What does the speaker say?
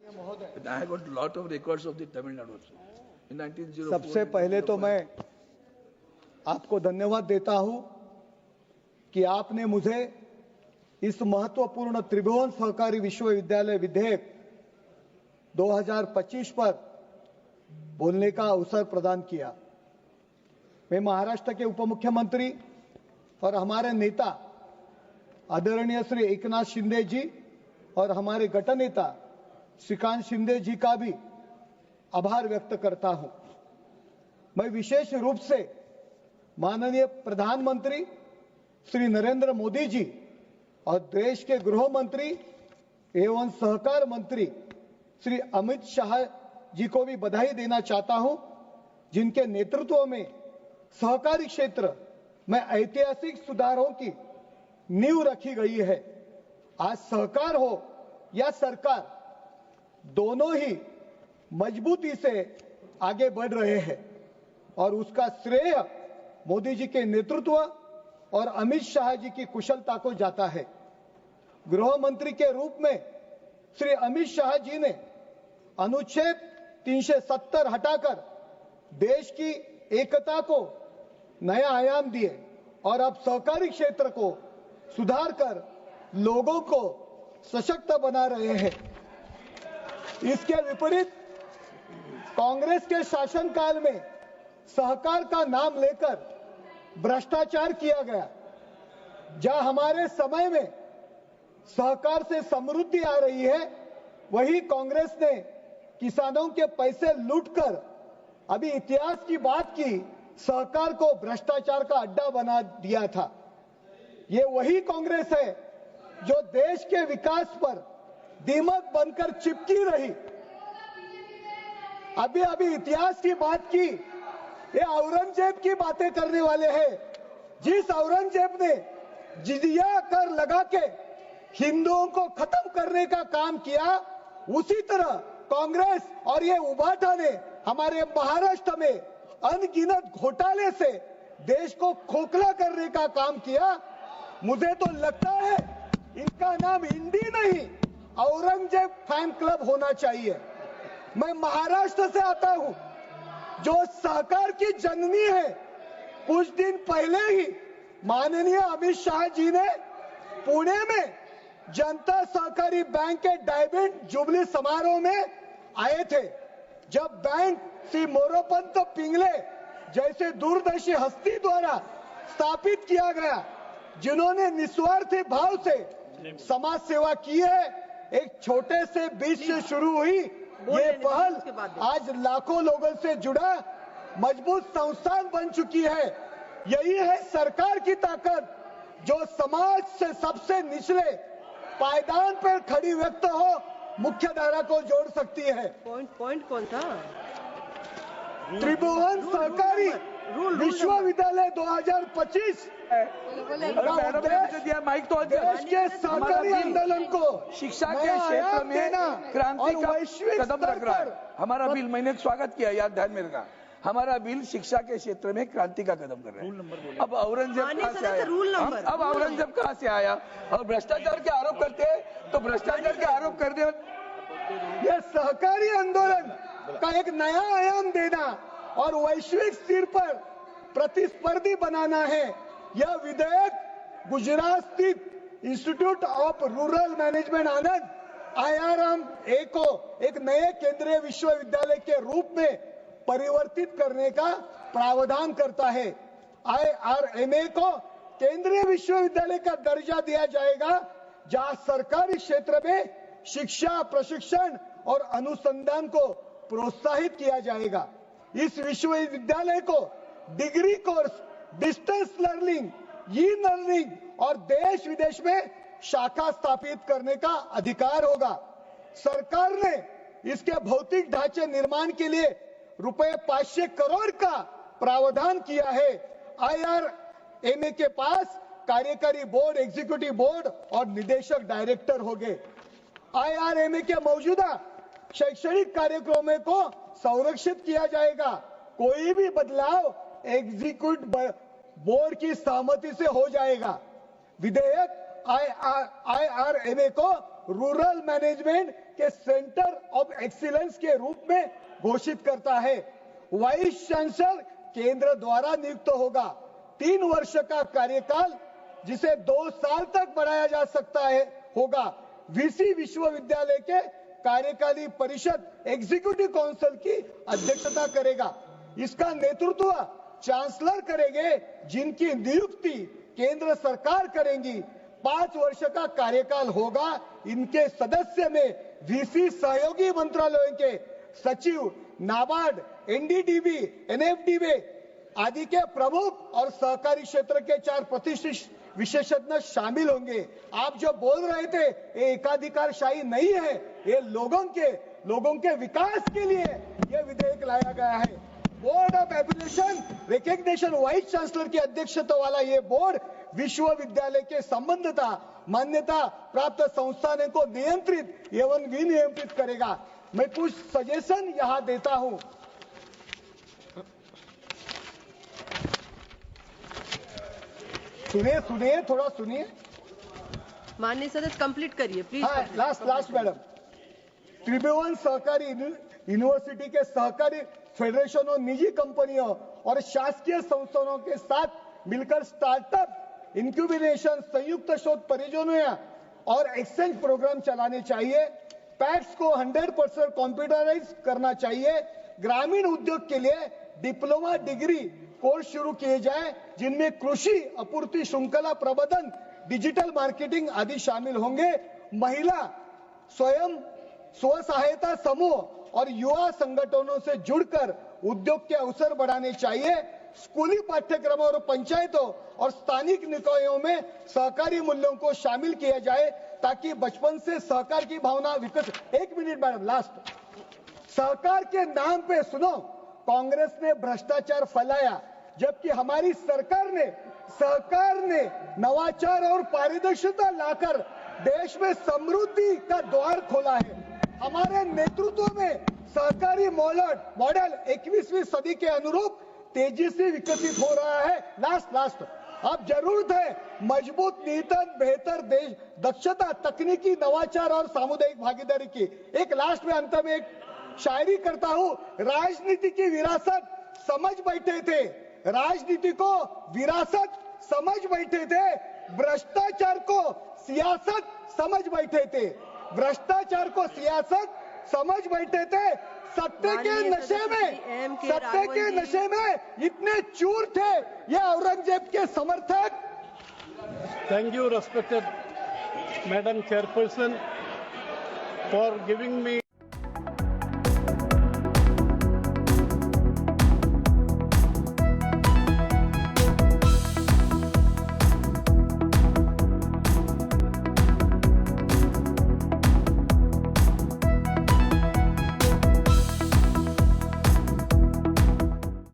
I got a lot of records of the Tamil Nadu also. In 1904. सबसे पहले तो मैं आपको धन्यवाद देता हूं कि आपने मुझे इस महत्वपूर्ण त्रिभुवन सहकारी विश्वविद्यालय विधेयक 2025 पर बोलने का अवसर प्रदान किया। मैं महाराष्ट्र के उप मुख्यमंत्री और हमारे नेता आदरणीय श्री एकनाथ शिंदे जी और हमारे गट नेता श्रीकांत शिंदे जी का भी आभार व्यक्त करता हूं। मैं विशेष रूप से माननीय प्रधानमंत्री श्री नरेंद्र मोदी जी और देश के गृह मंत्री एवं सहकार मंत्री श्री अमित शाह जी को भी बधाई देना चाहता हूं, जिनके नेतृत्व में सहकारी क्षेत्र में ऐतिहासिक सुधारों की नींव रखी गई है। आज सहकार हो या सरकार, दोनों ही मजबूती से आगे बढ़ रहे हैं और उसका श्रेय मोदी जी के नेतृत्व और अमित शाह जी की कुशलता को जाता है। गृह मंत्री के रूप में श्री अमित शाह जी ने अनुच्छेद 370 हटाकर देश की एकता को नया आयाम दिए और अब सहकारी क्षेत्र को सुधार कर लोगों को सशक्त बना रहे हैं। इसके विपरीत कांग्रेस के शासनकाल में सहकार का नाम लेकर भ्रष्टाचार किया गया। जहां हमारे समय में सहकार से समृद्धि आ रही है, वही कांग्रेस ने किसानों के पैसे लूटकर अभी इतिहास की बात की, सहकार को भ्रष्टाचार का अड्डा बना दिया था। ये वही कांग्रेस है जो देश के विकास पर दीमक बनकर चिपकी रही। अभी अभी इतिहास की बात की, ये औरंगजेब की बातें करने वाले हैं। जिस औरंगजेब ने जिजिया कर लगा के हिंदुओं को खत्म करने का काम किया, उसी तरह कांग्रेस और ये उबाटा ने हमारे महाराष्ट्र में अनगिनत घोटाले से देश को खोखला करने का काम किया। मुझे तो लगता है इनका नाम इंडी नहीं, औरंगजेब फैन क्लब होना चाहिए। मैं महाराष्ट्र से आता हूं, जो सहकार की जननी है। कुछ दिन पहले ही माननीय अमित शाह जी ने पुणे में जनता सहकारी बैंक के डायमंड जुबली समारोह में आए थे, जब बैंक श्री मोरोपंत पिंगले जैसे दूरदर्शी हस्ती द्वारा स्थापित किया गया, जिन्होंने निस्वार्थी भाव से समाज सेवा की है। एक छोटे से बीच से शुरू हुई ये पहल आज लाखों लोगों से जुड़ा मजबूत संस्थान बन चुकी है। यही है सरकार की ताकत, जो समाज से सबसे निचले पायदान पर खड़ी व्यक्ति हो मुख्य धारा को जोड़ सकती है। पॉइंट कौन था? त्रिभुवन सहकारी विश्वविद्यालय 2025 माइक तो देश के सहकारी आंदोलन को शिक्षा के क्षेत्र में क्रांति का कदम रख रहा है। हमारा बिल, मैंने स्वागत किया, यार ध्यान में रखा, हमारा बिल शिक्षा के क्षेत्र में क्रांति का कदम कर रहा है। अब औरंगजेब कहाँ से आया? अब औरंगजेब कहाँ से आया? और भ्रष्टाचार के आरोप करते हैं, तो भ्रष्टाचार के आरोप करने यह सहकारी आंदोलन का एक नया आयाम देना और वैश्विक स्तर पर प्रतिस्पर्धी बनाना है। यह विधेयक गुजरात स्थित institute of rural management Anand IRM को एक नए केंद्रीय विश्वविद्यालय के रूप में परिवर्तित करने का प्रावधान करता है। IRMA को केंद्रीय विश्वविद्यालय का दर्जा दिया जाएगा, जहां सरकारी क्षेत्र में शिक्षा, प्रशिक्षण और अनुसंधान को प्रोत्साहित किया जाएगा। इस विश्वविद्यालय को degree course, distance learning, e learning और देश विदेश में शाखा स्थापित करने का अधिकार होगा। सरकार ने इसके भौतिक ढांचे निर्माण के लिए रुपए 500 करोड़ का प्रावधान किया है। IRMA के पास कार्यकारी बोर्ड, एग्जीक्यूटिव बोर्ड और निदेशक डायरेक्टर होंगे। IRMA के मौजूदा शैक्षणिक कार्यक्रमों को संरक्षित किया जाएगा। कोई भी बदलाव एग्जीक्यूटिव बोर्ड की सहमति से हो जाएगा। विधेयक IRMA को रूरल मैनेजमेंट के सेंटर ऑफ एक्सीलेंस के रूप में घोषित करता है। वाइस चांसलर केंद्र द्वारा नियुक्त होगा। 3 वर्ष का कार्यकाल जिसे 2 साल तक बढ़ाया जा सकता है होगा। वीसी विश्वविद्यालय के कार्यकारी परिषद एग्जीक्यूटिव काउंसिल की अध्यक्षता करेगा। इसका नेतृत्व चांसलर करेंगे, जिनकी नियुक्ति केंद्र सरकार करेंगी। 5 वर्ष का कार्यकाल होगा। इनके सदस्य में वीसी सहयोगी मंत्रालयों के सचिव, नाबार्ड, एनडीडीबी, एनएफडीबी आदि के प्रमुख और सहकारी क्षेत्र के 4 प्रतिष्ठित विशेषज्ञ शामिल होंगे। आप जो बोल रहे थे ये एकाधिकारशाही नहीं है, ये लोगों के विकास के लिए ये विधेयक लाया गया है। Board of education recognition vice chancellor की अध्यक्षता वाला ये बोर्ड विश्वविद्यालय के संबंधता मान्यता प्राप्त संस्थानों को नियंत्रित एवं विनियमित करेगा। मैं कुछ सजेशन यहां देता हूं। सुनिए थोड़ा सुनिए। माननीय सदस्य कंप्लीट करिए प्लीज। Last madam. त्रिभुवन सहकारी यूनिवर्सिटी के सहकारी फेडरेशन और निजी कंपनियों और शासकीय संस्थानों के साथ मिलकर स्टार्टअप इंक्यूबेशन, संयुक्त शोध परियोजनाएं और एक्सचेंज प्रोग्राम चलाने चाहिए। पैक्स को 100% कंप्यूटराइज करना चाहिए। ग्रामीण उद्योग के लिए डिप्लोमा डिग्री कोर्स शुरू किए जाए, जिनमें कृषि आपूर्ति श्रृंखला प्रबंधन, डिजिटल मार्केटिंग आदि शामिल होंगे। महिला स्व सहायता समूह और युवा संगठनों से जुड़कर उद्योग के अवसर बढ़ाने चाहिए। स्कूली पाठ्यक्रमों और पंचायतों और स्थानिक निकायों में सहकारी मूल्यों को शामिल किया जाए, ताकि बचपन से सहकार की भावना विकसित। 1 मिनट मैडम, लास्ट। सहकार के नाम पे सुनो, कांग्रेस ने भ्रष्टाचार फैलाया, जबकि हमारी सरकार ने नवाचार और पारदर्शिता लाकर देश में समृद्धि का द्वार खोला है। हमारे नेतृत्व में सहकारी मॉडल 21वीं सदी के अनुरूप तेजी से विकसित हो रहा है। लास्ट। अब जरूरत है मजबूत नीति, बेहतर देश दक्षता, तकनीकी नवाचार और सामुदायिक भागीदारी की। एक लास्ट में अंत में एक शायरी करता हूं। राजनीति की विरासत समझ बैठे थे, राजनीति को विरासत समझ बैठे थे, भ्रष्टाचार को सियासत समझ बैठे थे, भ्रष्टाचार को सियासत समझ बैठे थे। सत्य के नशे में इतने चूर थे ये औरंगजेब के समर्थक। Thank you, respected Madam Chairperson, for giving me